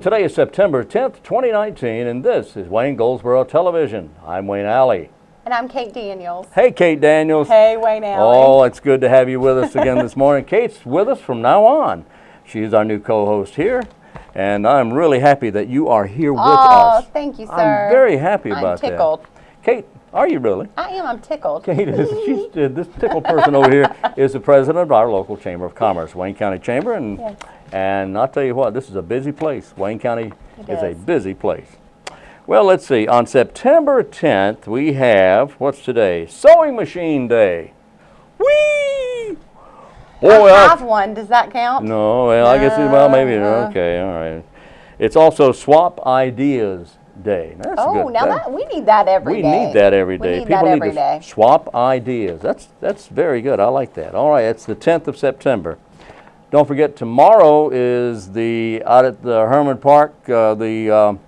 Today is September 10th, 2019, and this is Wayne Goldsboro Television. I'm Wayne Alley. And I'm Kate Daniels. Hey, Kate Daniels. Hey, Wayne Alley. Oh, it's good to have you with us again this morning. Kate's with us from now on. She's our new co-host here, and I'm really happy that you are here with us. Oh, thank you, sir. I'm very happy about that. I'm tickled. Kate, are you really? I am. I'm tickled. Kate is. This tickled person over here is the president of our local Chamber of Commerce, Wayne County Chamber, and Yes. and I'll tell you what, this is a busy place. Wayne County is a busy place. Well, let's see. On September 10th, we have, what's today? Sewing Machine Day. Whee! Boy, I have one. Does that count? No, well, I guess, well, maybe, No. okay, all right. It's also Swap Ideas Day. That's Oh, good. now we need that every day. We need that every day. We need that every day. Swap ideas. That's very good. I like that. All right, it's the 10th of September. Don't forget, tomorrow is out at the Herman Park, the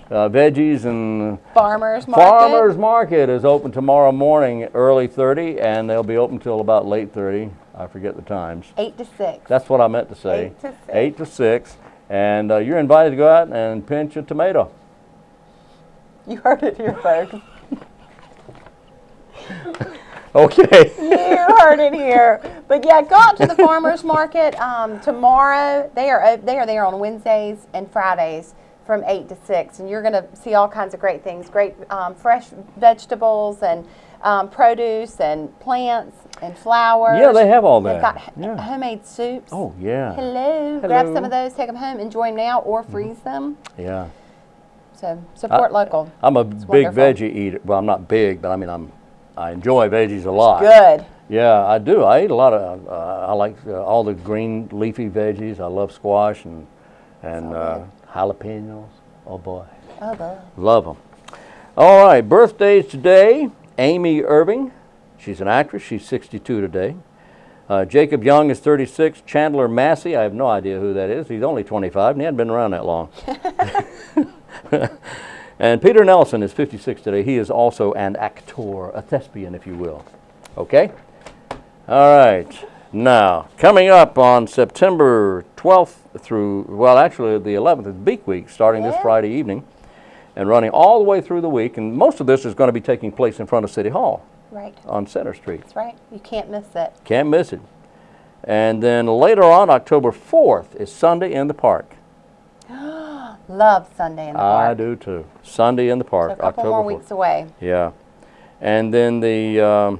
veggies and Farmers Market. Farmers Market is open tomorrow morning, early 30, and they'll be open till about late 30. I forget the times. 8 to 6. That's what I meant to say. 8 to 6. 8 to 6, and you're invited to go out and pinch a tomato. You heard it here, folks. Okay. You heard it here. But yeah, go out to the farmers market tomorrow. They are there on Wednesdays and Fridays from 8 to 6, and you're going to see all kinds of great things, great fresh vegetables and produce and plants and flowers. Yeah, they have all that. They've got homemade soups. Oh, yeah. Hello. Grab some of those, take them home, enjoy them now, or freeze them. Yeah. So support local. I'm a It's big wonderful. veggie eater. Well, I'm not big, but I mean, I enjoy veggies a lot. Good. Yeah, I do. I eat a lot of. I like all the green leafy veggies. I love squash and jalapenos. Oh boy. Oh boy. Love them. All right, birthdays today. Amy Irving, she's an actress. She's 62 today. Jacob Young is 36. Chandler Massey, I have no idea who that is. He's only 25, and he hadn't been around that long. And Peter Nelson is 56 today. He is also an actor, a thespian, if you will. Okay? All right. Now, coming up on September 12th through, well, actually the 11th is Beak Week, starting this Friday evening and running all the way through the week. And most of this is going to be taking place in front of City Hall. Right. On Center Street. That's right. You can't miss it. Can't miss it. And then later on, October 4th, is Sunday in the Park. Love Sunday in the Park. I do too. Sunday in the Park, So a couple October more 4th. weeks away. Yeah. And then the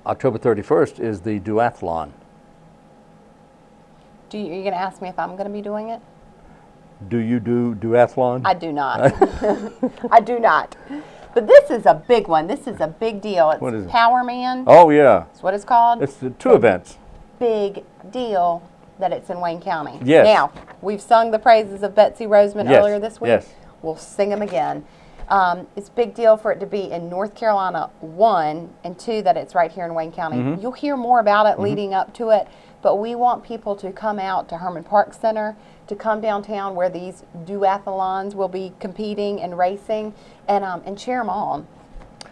October 31st is the duathlon. Are you going to ask me if I'm going to be doing it? Do you do duathlon? I do not. I do not. But this is a big one. This is a big deal. It's What is it? Power Man. Oh, yeah. That's what it's called. It's the two events. Big deal that it's in Wayne County. Yes. Now, we've sung the praises of Betsy Roseman Yes. earlier this week. Yes. We'll sing them again. It's a big deal for it to be in North Carolina, 1, and 2, that it's right here in Wayne County. You'll hear more about it leading up to it, but we want people to come out to Herman Park Center, to come downtown where these duathlons will be competing and racing, and cheer them on.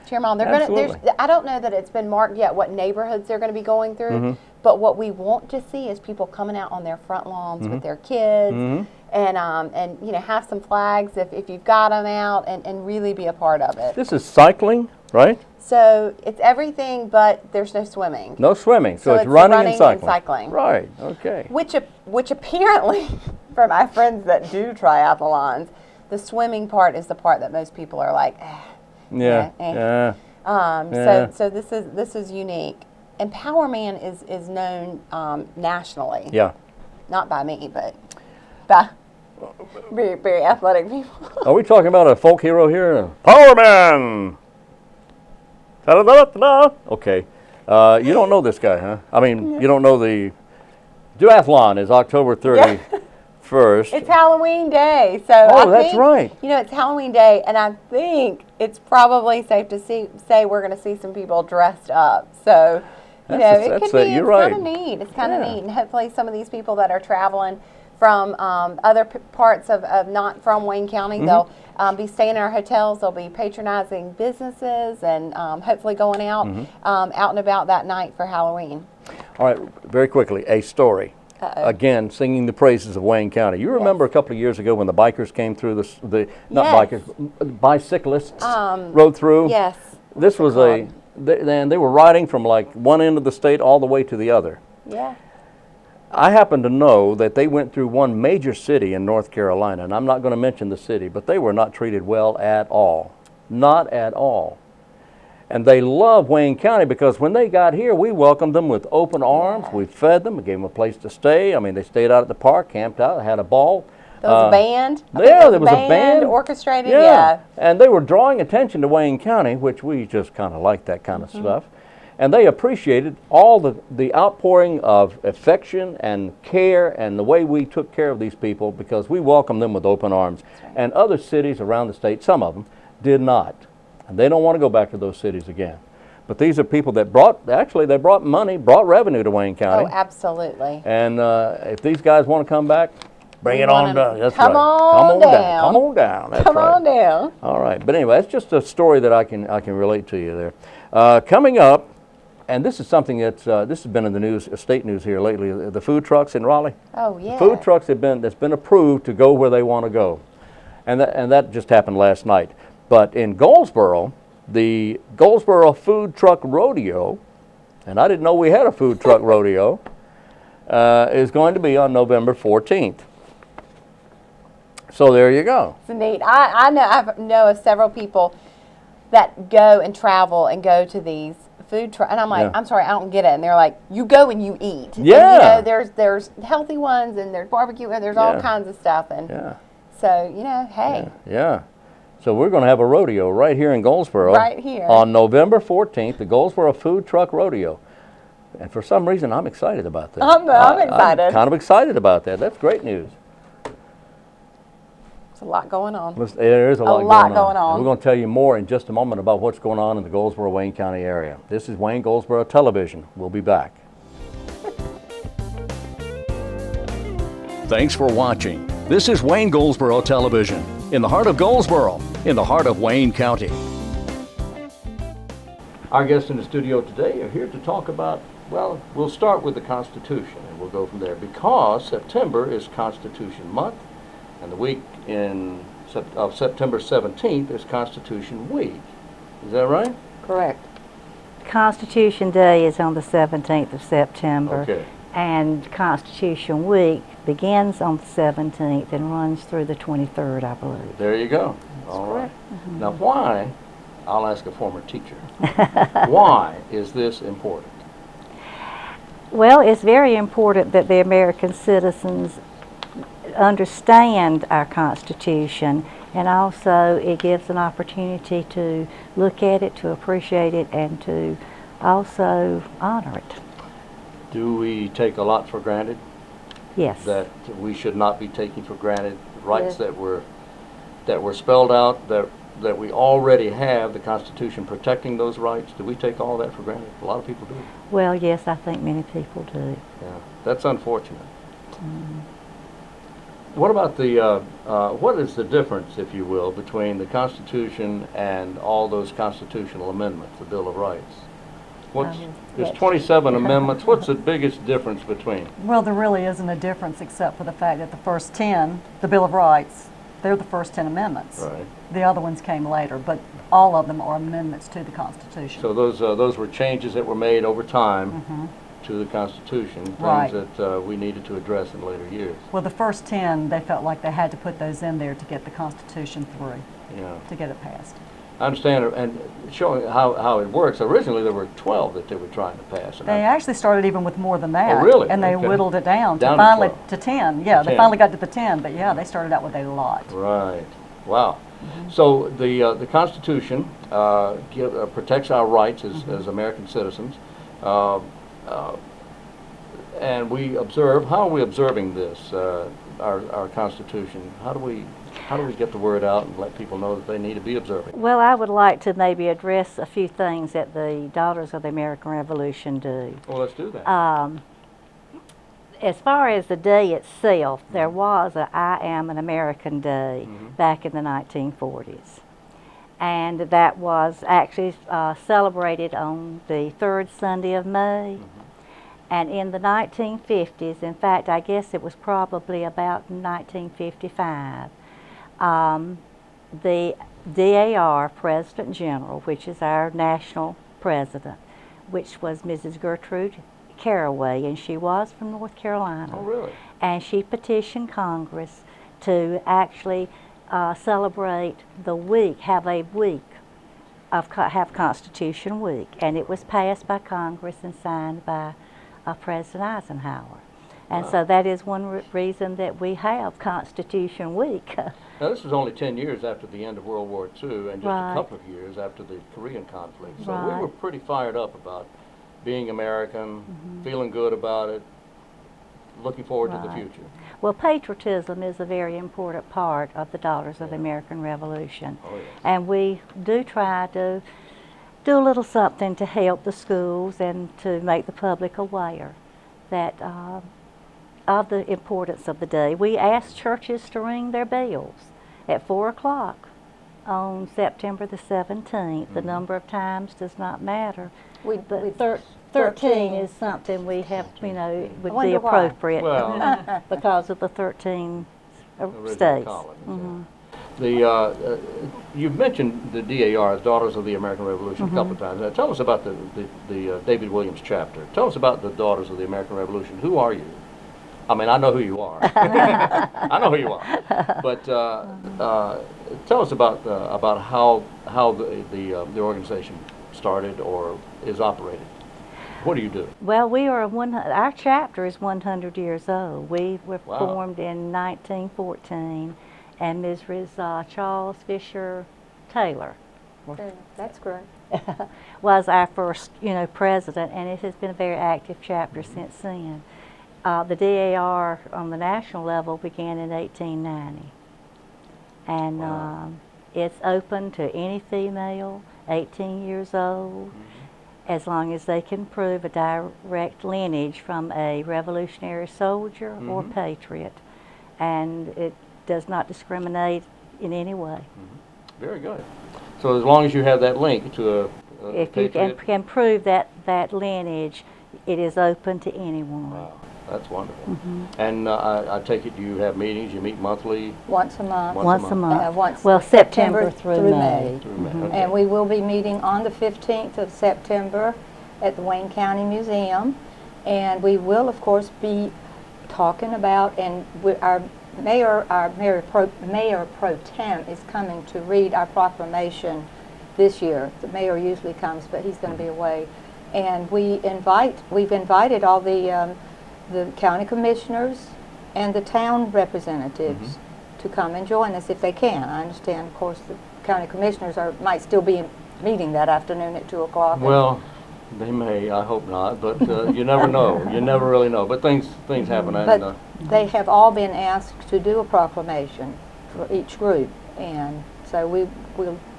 Cheer them on. They're Absolutely. I don't know that it's been marked yet what neighborhoods they're going to be going through, but what we want to see is people coming out on their front lawns with their kids, and you know, have some flags if you've got them out, and really be a part of it. This is cycling, right? So it's everything, but there's no swimming. No swimming, so it's it's running and cycling. cycling. Right, okay. Which apparently, for my friends that do triathlons, the swimming part is the part that most people are like, Yeah, eh. yeah. So this is unique, and Power Man is known nationally. Yeah. Not by me, but by very, very athletic people. Are we talking about a folk hero here? Power Man! Ta-da-da-da-da. Okay. You don't know this guy, huh? I mean, you don't know the duathlon is October 31st. It's Halloween Day, so that's think, right. You know, it's Halloween Day, and I think it's probably safe to say we're going to see some people dressed up. So, you know, it could be. It's kind of neat. It's kind of neat, and hopefully, some of these people that are traveling from other parts of not from Wayne County, they'll be staying in our hotels. They'll be patronizing businesses, and hopefully going out out and about that night for Halloween. All right, very quickly, a story. again, singing the praises of Wayne County. You remember a couple of years ago when the bikers came through, bicyclists rode through? Yes. This was they were riding from like one end of the state all the way to the other. Yeah. I happen to know that they went through one major city in North Carolina, and I'm not going to mention the city, but they were not treated well at all. Not at all. And they love Wayne County because when they got here, we welcomed them with open arms. We fed them, we gave them a place to stay. I mean, they stayed out at the park, camped out, had a ball. There was a band. Yeah, there was a band. Orchestrated, yeah. And they were drawing attention to Wayne County, which we just kind of like that kind of stuff. And they appreciated all the outpouring of affection and care and the way we took care of these people because we welcomed them with open arms. Right. And other cities around the state, some of them, did not. And they don't want to go back to those cities again. But these are people that they brought money, brought revenue to Wayne County. Oh, absolutely. And if these guys want to come back, bring it on down. That's right. Come on down. Come on down. That's come right. on down. All right. But anyway, that's just a story that I can relate to you there. Coming up, and this is something that's this has been in the news, state news here lately. The food trucks in Raleigh. Oh yeah. Food trucks that's been approved to go where they want to go, and that just happened last night. But in Goldsboro, the Goldsboro Food Truck Rodeo, and I didn't know we had a food truck rodeo, is going to be on November 14th. So there you go. It's neat. I know of several people that go and travel and go to these food trucks, and I'm like, I'm sorry, I don't get it. And they're like, you go and you eat. Yeah. And, there's healthy ones, and there's barbecue, and there's all kinds of stuff. And so, hey. Yeah. So we're going to have a rodeo right here in Goldsboro. Right here. On November 14th, the Goldsboro Food Truck Rodeo. And for some reason, I'm excited about that. I'm excited. I'm kind of excited about that. That's great news. There's a lot going on. There is a lot going on. And we're going to tell you more in just a moment about what's going on in the Goldsboro-Wayne County area. This is Wayne Goldsboro Television. We'll be back. Thanks for watching. This is Wayne Goldsboro Television. In the heart of Goldsboro, in the heart of Wayne County. Our guests in the studio today are here to talk about, well, we'll start with the Constitution and we'll go from there because September is Constitution Month and the week of September 17th is Constitution Week. Is that right? Correct. Constitution Day is on the 17th of September. Okay. And Constitution Week begins on the 17th and runs through the 23rd, I believe. There you go. All right. Now why, I'll ask a former teacher, why is this important? Well, it's very important that the American citizens understand our Constitution, and also it gives an opportunity to look at it, to appreciate it, and to also honor it. Do we take a lot for granted? Yes. That we should not be taking for granted rights that were spelled out, that we already have, the Constitution protecting those rights. Do we take all that for granted? A lot of people do. Well, yes, I think many people do. Yeah, that's unfortunate. What about what is the difference, if you will, between the Constitution and all those constitutional amendments, the Bill of Rights? There's 27 amendments. What's the biggest difference between? Well, there really isn't a difference except for the fact that the first 10, the Bill of Rights, they're the first 10 amendments. Right. The other ones came later, but all of them are amendments to the Constitution. So those were changes that were made over time to the Constitution, things that we needed to address in later years. Well, the first 10, they felt like they had to put those in there to get the Constitution through, to get it passed. I understand, and showing how it works, originally there were 12 that they were trying to pass. They actually started even with more than that. Oh, really? And they whittled it down to 10. Yeah, they finally got to the 10, but yeah, they started out with a lot. Right. Wow. So the Constitution protects our rights as American citizens, and we observe. How are we observing this? Our Constitution. How do we get the word out and let people know that they need to be observing? Well, I would like to maybe address a few things that the Daughters of the American Revolution do. Well, let's do that. As far as the day itself, there was a I Am an American Day back in the 1940s. And that was actually celebrated on the third Sunday of May. And in the 1950s, in fact, I guess it was probably about 1955, the DAR President General, which is our national president, which was Mrs. Gertrude Caraway, and she was from North Carolina. Oh, really? And she petitioned Congress to actually celebrate the week, have a week have Constitution Week, and it was passed by Congress and signed by President Eisenhower. And so that is one reason that we have Constitution Week. Now, this was only 10 years after the end of World War II and just Right. a couple of years after the Korean conflict. So Right. we were pretty fired up about being American, feeling good about it, looking forward to the Right. future. Well, patriotism is a very important part of the Daughters of the American Revolution. Oh, yes. And we do try to do a little something to help the schools and to make the public aware that of the importance of the day. We ask churches to ring their bells at 4 o'clock on September the 17th. The number of times does not matter. But 13 is something we have, you know, would be wonder why. appropriate Well, because of the 13 original states. colonies, yeah. You've mentioned the DAR, Daughters of the American Revolution, a couple of times. Now, tell us about the David Williams chapter. Tell us about the Daughters of the American Revolution. Who are you? I mean, I know who you are. I know who you are. But tell us about how the organization started or is operated. What do you do? Well, we are our chapter is 100 years old. We were Wow. formed in 1914, and Mrs. Charles Fisher Taylor That's great. was our first, president, and it has been a very active chapter since then. The DAR on the national level began in 1890, and Wow. it's open to any female 18 years old, as long as they can prove a direct lineage from a revolutionary soldier or patriot, and it does not discriminate in any way. Very good. So as long as you have that link to a If you patriot, can prove that lineage, it is open to anyone. wow, that's wonderful. And I take it you have meetings. You meet monthly. Once a month. Once a month. Once Well, September through May. Through May. Okay. And we will be meeting on the 15th of September at the Wayne County Museum. And we will, of course, be talking about, and our mayor pro tem is coming to read our proclamation this year. The mayor usually comes, but he's going to be away. And we've invited all the county commissioners and the town representatives to come and join us if they can. I understand, of course, the county commissioners might still be meeting that afternoon at 2 o'clock. Well, they may. I hope not. But you never know. You never really know. But things happen. But they have all been asked to do a proclamation for each group, and so we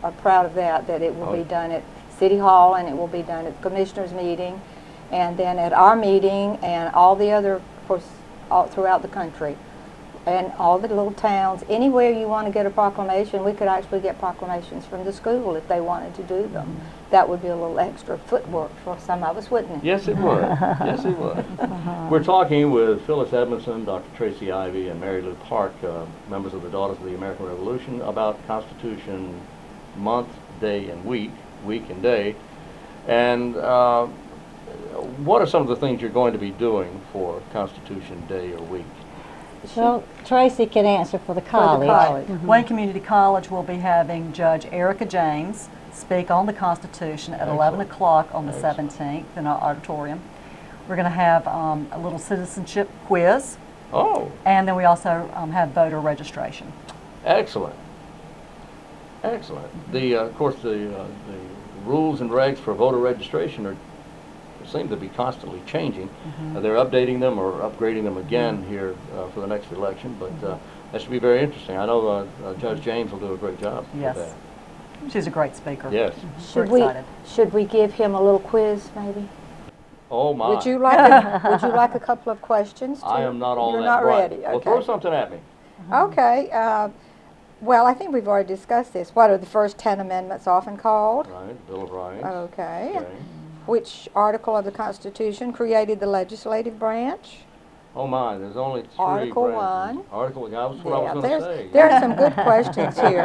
are proud of that it will be done at City Hall, and it will be done at the commissioners meeting, and then at our meeting, and all the other, of course, all throughout the country, and all the little towns. Anywhere you want to get a proclamation, we could actually get proclamations from the school if they wanted to do them. That would be a little extra footwork for some of us, wouldn't it? Yes, it would. Yes, it would. We're talking with Phyllis Edmundson, Dr. Tracey Ivey, and Mary Lou Park, members of the Daughters of the American Revolution, about Constitution Month, Day, and Week and day. And what are some of the things you're going to be doing for Constitution Day or Week? Well, Tracey can answer for the college. Wayne Community College will be having Judge Erica James speak on the Constitution at 11 o'clock on the 17th in our auditorium. We're going to have a little citizenship quiz, Oh, and then we also have voter registration. excellent. Excellent. Of course, the rules and regs for voter registration seem to be constantly changing. They're updating them or upgrading them again here for the next election, but that should be very interesting. I know Judge James will do a great job Yes. with that. She's a great speaker. Yes. We're excited. Should we give him a little quiz, maybe? Oh, my. Would you like a couple of questions? I am not all You're that not bright. ready. Well, Okay. throw something at me. Okay. Well, I think we've already discussed this. What are the first 10 amendments often called? Right, Bill of Rights. Okay. Okay. Which article of the Constitution created the legislative branch? Oh my, there's only 3 Article branches. 1. Article 1. That's what I was going to say. There are some good questions here.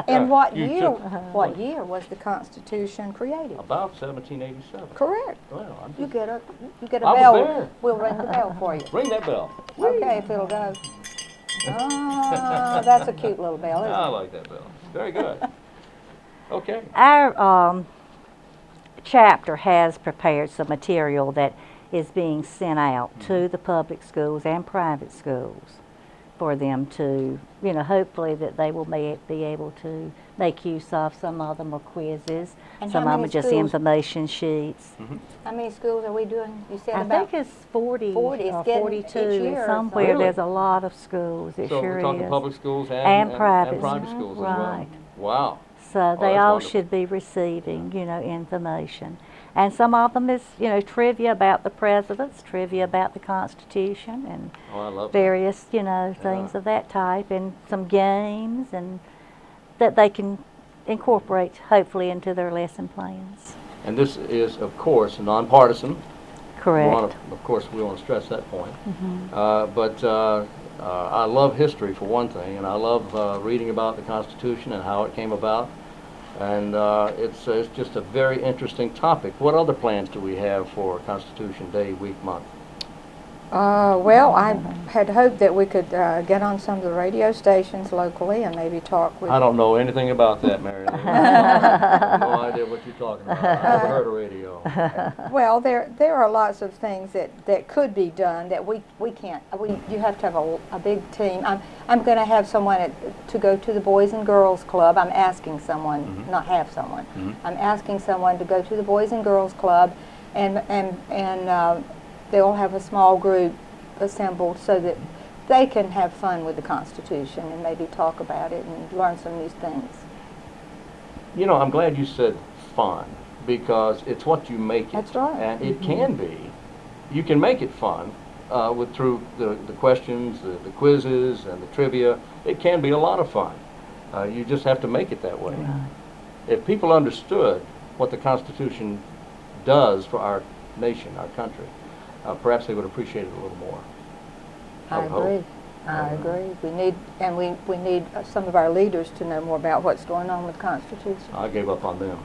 And what You year? took- What year was the Constitution created? About 1787. Correct. Well, I'm You just, get a I was bell. there. We'll ring the bell for you. ring that bell. Okay, if it'll go. Ah, that's a cute little bell, isn't I it? like that bell. Very good. Okay. Our chapter has prepared some material that is being sent out to the public schools and private schools for them to, hopefully that they will be able to make use of. Some of them are quizzes, And some how of them many are just schools? information sheets. How many schools are we doing? You said I about think it's 40, 40. It's or getting 42. each year or Somewhere something. there's a lot of schools. It So sure we're talking is. public schools And private. schools Right. as well. Wow. So they that's all wonderful. should be receiving, information. And some of them is, trivia about the presidents, trivia about the Constitution, and Oh, I love that. various, things of that type, and some games, and that they can incorporate, hopefully, into their lesson plans. And this is, of course, nonpartisan. Correct. Of course, we want to stress that point. But I love history, for one thing, and I love reading about the Constitution and how it came about. And it's just a very interesting topic. What other plans do we have for Constitution Day, week, month? Well, I had hoped that we could get on some of the radio stations locally and maybe talk with. I don't know anything about that, Mary Lou. I have no idea what you're talking about. I've never heard of radio. Well, there are lots of things that could be done that we can't. You have to have a big team. I'm going to have someone to go to the Boys and Girls Club. I'm asking someone, not have someone. I'm asking someone to go to the Boys and Girls Club, and they'll have a small group assembled so that they can have fun with the Constitution and maybe talk about it and learn some new things. I'm glad you said fun, because it's what you make it. That's right. And it can be. You can make it fun through the questions, the quizzes, and the trivia. It can be a lot of fun. You just have to make it that way. Right. If people understood what the Constitution does for our nation, our country, perhaps they would appreciate it a little more. I agree. I agree. We need some of our leaders to know more about what's going on with the Constitution. I gave up on them.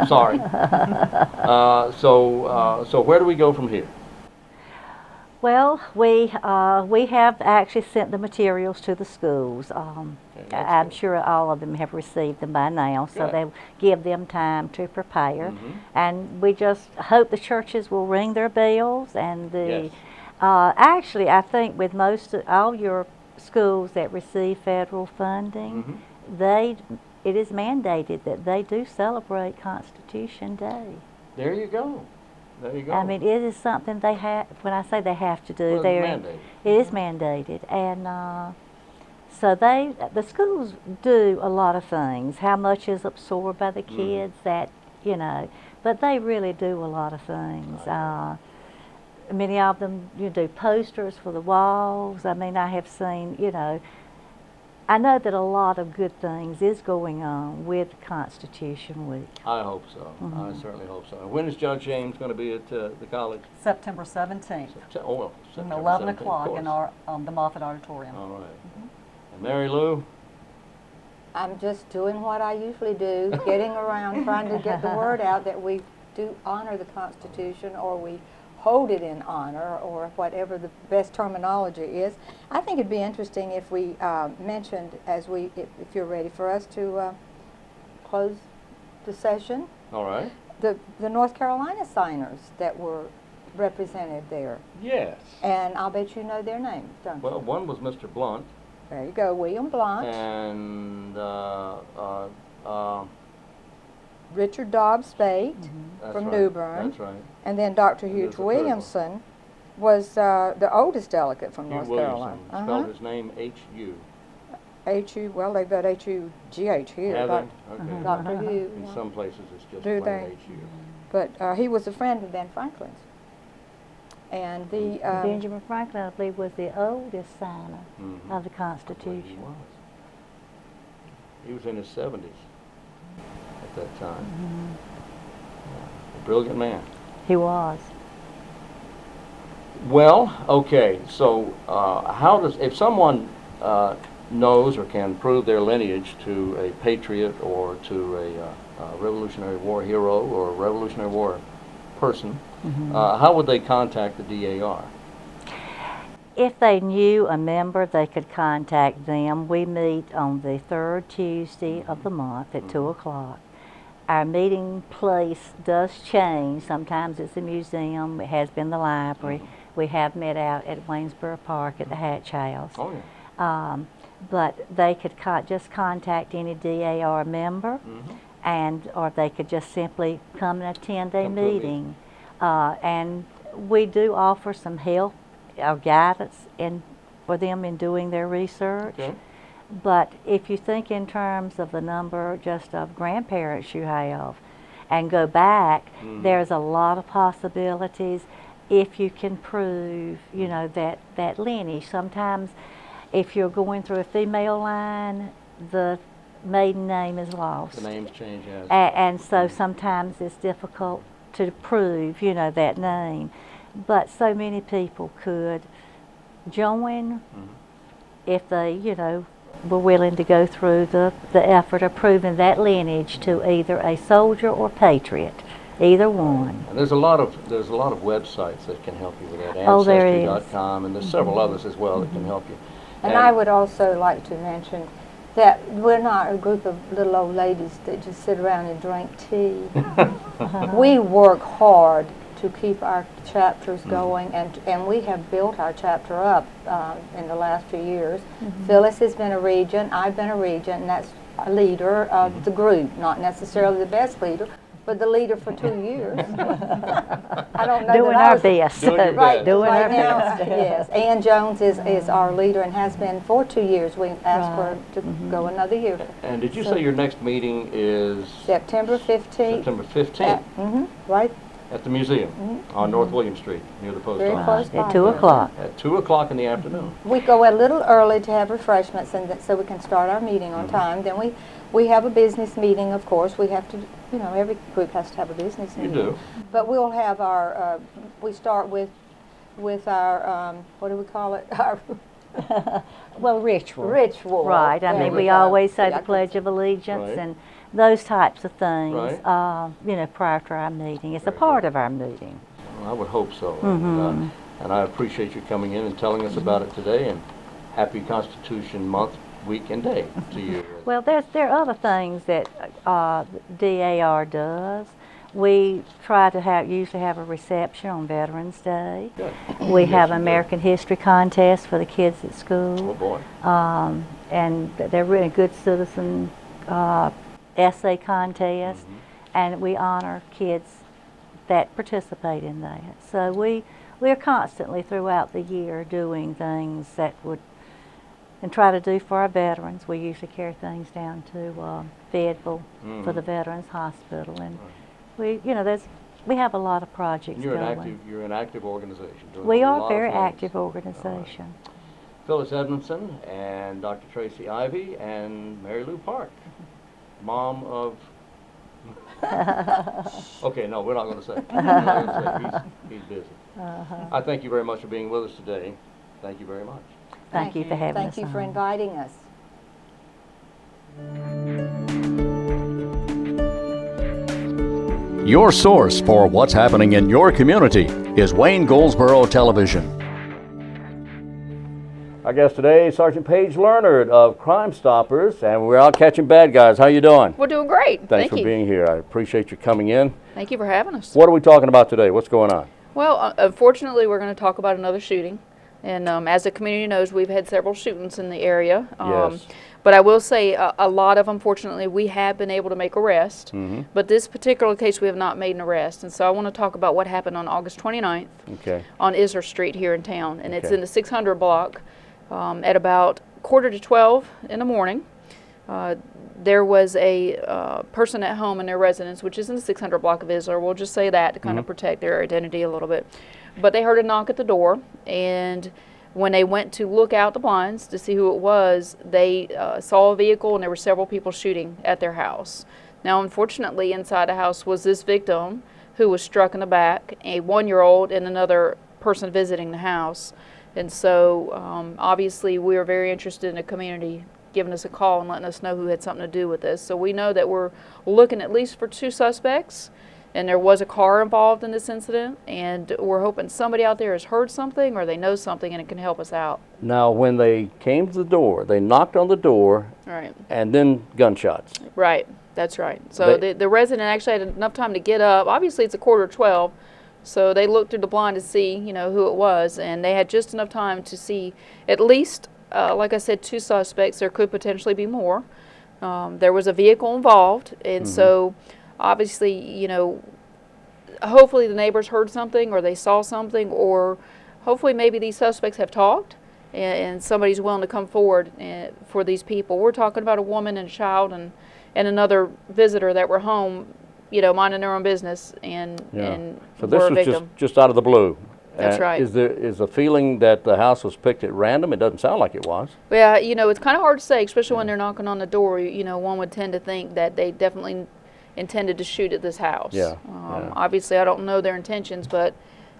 Sorry. So where do we go from here? Well, we have actually sent the materials to the schools. I'm sure all of them have received them by now, so Good. they'll give them time to prepare. And we just hope the churches will ring their bells. And Yes. Actually, I think with all your schools that receive federal funding, it is mandated that they do celebrate Constitution Day. There you go. There you go. I mean, it is something they have. When I say they have to do, Well, it's mandated. it is mandated, and so the schools do a lot of things. How much is absorbed by the kids? But they really do a lot of things. Many of them do posters for the walls. I mean, I have seen. I know that a lot of good things is going on with Constitution Week. I hope so. I certainly hope so. When is Judge James going to be at the college? September 17th, September 11 17th, of o'clock course. in our the Moffett Auditorium. All right. And Mary Lou? I'm just doing what I usually do, getting around, trying to get the word out that we do honor the Constitution, or we hold it in honor, or whatever the best terminology is. I think it'd be interesting if we mentioned, if you're ready for us to close the session, All right. the North Carolina signers that were represented there. Yes. And I'll bet you know their names, don't Well, you? one was Mr. Blunt, There you go, William Blunt, and Richard Dobbs Spate that's from right. New Bern, That's right. and then Dr. And Hugh there's a third one. Williamson was the oldest delegate from Hugh North Williamson. Carolina. Spelled his name H-U. H-U, well, they've got H-U-G-H here. Have Doc- they? Okay. Dr. Hugh. In yeah. some places it's just Do plain they? H-U. But he was a friend of Ben Franklin's. And the Benjamin Franklin, I believe, was the oldest signer Mhm. of the He Constitution. was. He was in his 70s at that time. A brilliant man. He was. Well, okay, so how does, if someone knows or can prove their lineage to a patriot or to a Revolutionary War hero or a Revolutionary War person, how would they contact the DAR? If they knew a member, they could contact them. We meet on the third Tuesday of the month at 2 o'clock. Our meeting place does change. Sometimes it's the museum. It has been the library. We have met out at Waynesboro Park at the Hatch House. Oh, yeah. But they could just contact any DAR member, or they could just simply come and attend a meeting. And we do offer some help or guidance for them in doing their research. Okay. But if you think in terms of the number just of grandparents you have and go back, there's a lot of possibilities if you can prove, you know, that lineage. Sometimes if you're going through a female line, the maiden name is lost. The names change, yes. And so sometimes it's difficult to prove, you know, that name. But so many people could join if they, you know, were willing to go through the effort of proving that lineage to either a soldier or patriot, either one. And there's a lot of websites that can help you with that. Oh, there is. Ancestry.com, and there's several others as well that can help you. And I would also like to mention that we're not a group of little old ladies that just sit around and drink tea. We work hard to keep our chapters going, and we have built our chapter up in the last few years. Phyllis has been a regent, I've been a regent, and that's a leader of the group, not necessarily the best leader, but the leader for 2 years. I don't know Doing our best. Doing your Right, best. Doing right our now, best. yes. Ann Jones is our leader and has been for 2 years. We asked for her to go another year. And did you say your next meeting is September 15th. September 15th Right, at the museum on North William Street near the post very office? close by. At 2 o'clock. At 2 o'clock in the afternoon. We go a little early to have refreshments and so we can start our meeting on time. Then we have a business meeting, of course. We have to, you know, every group has to have a business meeting. You do. But we'll have our, we start with our, what do we call it? Our Well, ritual. ritual. Right. I There mean, we we go. always say Yeah, the Pledge of Allegiance Right. and those types of things, Right. you know, prior to our meeting. It's a Very part good. of our meeting. Well, I would hope so. And I appreciate you coming in and telling us about it today, and happy Constitution Month, week, and day to you. Well, there are other things that DAR does. We try to usually have a reception on Veterans Day. Good. We Yes, have you an do. American History contest for the kids at Oh, school. boy. And they're really good citizen essay contest, and we honor kids that participate in that. So we are constantly throughout the year doing things that would, and try to do for our veterans. We usually carry things down to Fayetteville for the Veterans Hospital, and we have a lot of projects You're going. you're an active organization. Doing We a are a lot of very things. active organization. Phyllis Edmundson and Dr. Tracey Ivey and Mary Lou Park, mom of. Okay, no, we're not going to say. We're not gonna say. He's busy. I thank you very much for being with us today. Thank you very much. Thank you for having us Thank you for on. inviting us. Your source for what's happening in your community is Wayne Goldsboro Television. Our guest today is Sergeant Paige Learnard of Crimestoppers, and we're out catching bad guys. How you doing? We're doing great. Thanks for you. being here. I appreciate you coming in. Thank you for having us. What are we talking about today? What's going on? Well, unfortunately, we're going to talk about another shooting. And as the community knows, we've had several shootings in the area. Yes. But I will say a lot of, unfortunately, we have been able to make arrests. But this particular case, we have not made an arrest. And so I want to talk about what happened on August 29th Okay. on Isler Street here in town. And it's Okay. in the 600 block at about 11:45 in the morning. There was a person at home in their residence, which is in the 600 block of Isler. We'll just say that to kind of protect their identity a little bit. But they heard a knock at the door, and when they went to look out the blinds to see who it was, they saw a vehicle, and there were several people shooting at their house. Now, unfortunately, inside the house was this victim who was struck in the back, a 1-year-old and another person visiting the house. And so, obviously, we are very interested in the community giving us a call and letting us know who had something to do with this. So we know that we're looking at least for 2 suspects, and there was a car involved in this incident, and we're hoping somebody out there has heard something or they know something and it can help us out. Now, when they came to the door, they knocked on the door, Right. and then gunshots. Right, that's right. So the resident actually had enough time to get up. Obviously, it's 11:45, so they looked through the blind to see, who it was, and they had just enough time to see at least, like I said, 2 suspects. There could potentially be more. There was a vehicle involved, and so obviously, hopefully the neighbors heard something or they saw something, or hopefully maybe these suspects have talked and somebody's willing to come forward for these people. We're talking about a woman and a child and another visitor that were home, minding their own business and So were this a was victim. just out of the blue. That's right. Is the feeling that the house was picked at random? It doesn't sound like it was. Yeah, it's kind of hard to say, especially when they're knocking on the door. One would tend to think that they definitely intended to shoot at this house. Yeah, Obviously, I don't know their intentions, but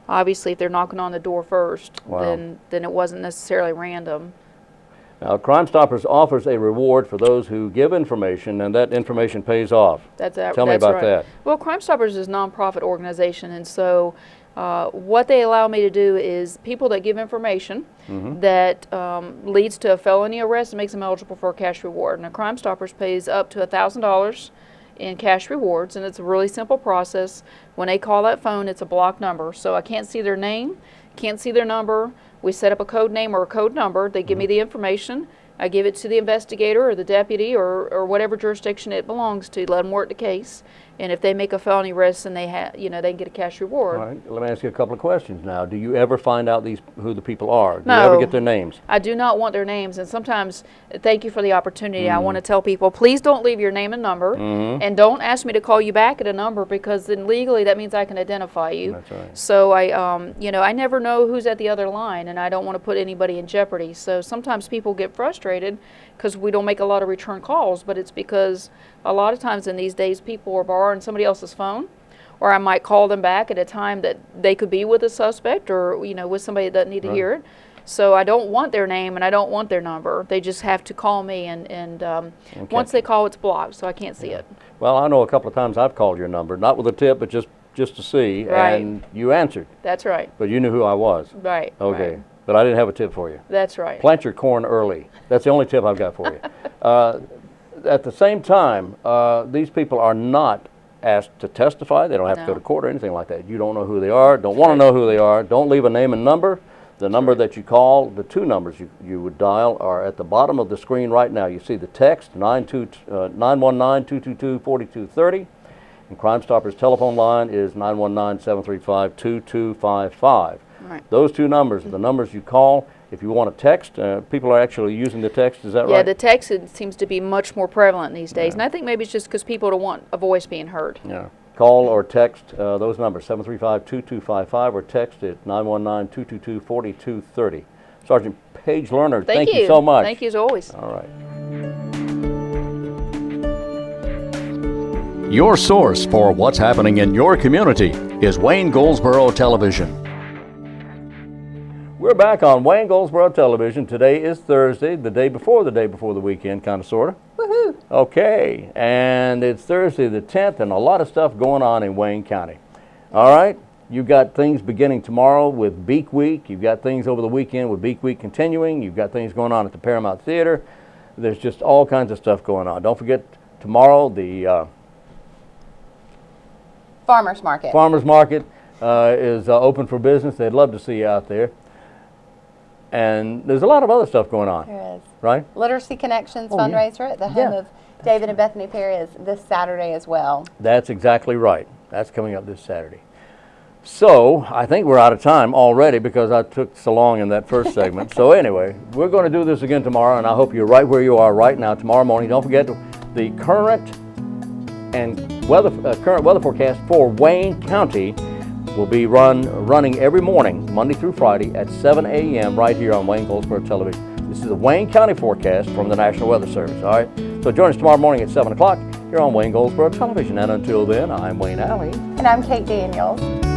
obviously if they're knocking on the door first, then it wasn't necessarily random. Now, Crimestoppers offers a reward for those who give information, and that information pays off. Tell me about that. Well, Crimestoppers is a nonprofit organization, and so what they allow me to do is people that give information that leads to a felony arrest and makes them eligible for a cash reward. Now, Crimestoppers pays up to $1,000 in cash rewards, and it's a really simple process. When they call that phone, it's a blocked number, so I can't see their name, can't see their number. We set up a code name or a code number. They give me the information. I give it to the investigator or the deputy or whatever jurisdiction it belongs to. Let them work the case, and if they make a felony arrest, then they can get a cash reward. All right. Let me ask you a couple of questions now. Do you ever find out who the people are? Do No. you ever get their names? I do not want their names, and sometimes, thank you for the opportunity, I want to tell people, please don't leave your name and number, and don't ask me to call you back at a number, because then legally that means I can identify you. That's right. So I never know who's at the other line, and I don't want to put anybody in jeopardy. So sometimes people get frustrated because we don't make a lot of return calls, but it's because a lot of times in these days people are borrowing somebody else's phone, or I might call them back at a time that they could be with a suspect or with somebody that doesn't need to hear it. So I don't want their name and I don't want their number. They just have to call me, and once they call, it's blocked, so I can't see it. Well, I know a couple of times I've called your number, not with a tip, but just to see, and you answered. That's right. But you knew who I was. Right. Okay. Right. But I didn't have a tip for you. That's right. Plant your corn early. That's the only tip I've got for you. At the same time, these people are not asked to testify. They don't have to go to court or anything like that. You don't know who they are, don't want to know who they are. Don't leave a name and number. The number that you call, the 2 numbers you would dial are at the bottom of the screen right now. You see the text, 919-222-4230. And Crimestoppers' telephone line is 919-735-2255. Right. Those 2 numbers are the numbers you call. If you want to text, people are actually using the text, is that right? Yeah, the text seems to be much more prevalent these days, and I think maybe it's just because people don't want a voice being heard. Yeah. Call or text those numbers, 735-2255, or text at 919-222-4230. Sergeant Paige Learnard, thank you so much. Thank you as always. All right. Your source for what's happening in your community is Wayne Goldsboro Television. We're back on Wayne Goldsboro Television. Today is Thursday, the day before the weekend, kind of, sort of. Woohoo! Okay, and it's Thursday the 10th, and a lot of stuff going on in Wayne County. All right, you've got things beginning tomorrow with Beak Week. You've got things over the weekend with Beak Week continuing. You've got things going on at the Paramount Theater. There's just all kinds of stuff going on. Don't forget, tomorrow the Farmers Market. Farmers Market is open for business. They'd love to see you out there. And there's a lot of other stuff going on. There is. Right? Literacy Connections Oh, yeah. fundraiser at the home of David and Bethany Perry is this Saturday as well. That's exactly right. That's coming up this Saturday. So I think we're out of time already because I took so long in that first segment. So anyway, we're going to do this again tomorrow, and I hope you're right where you are right now tomorrow morning. Don't forget the current weather forecast for Wayne County will be running every morning, Monday through Friday at 7 a.m. right here on Wayne Goldsboro Television. This is the Wayne County forecast from the National Weather Service, all right? So join us tomorrow morning at 7 o'clock. here on Wayne Goldsboro Television. And until then, I'm Wayne Alley. And I'm Kate Daniels.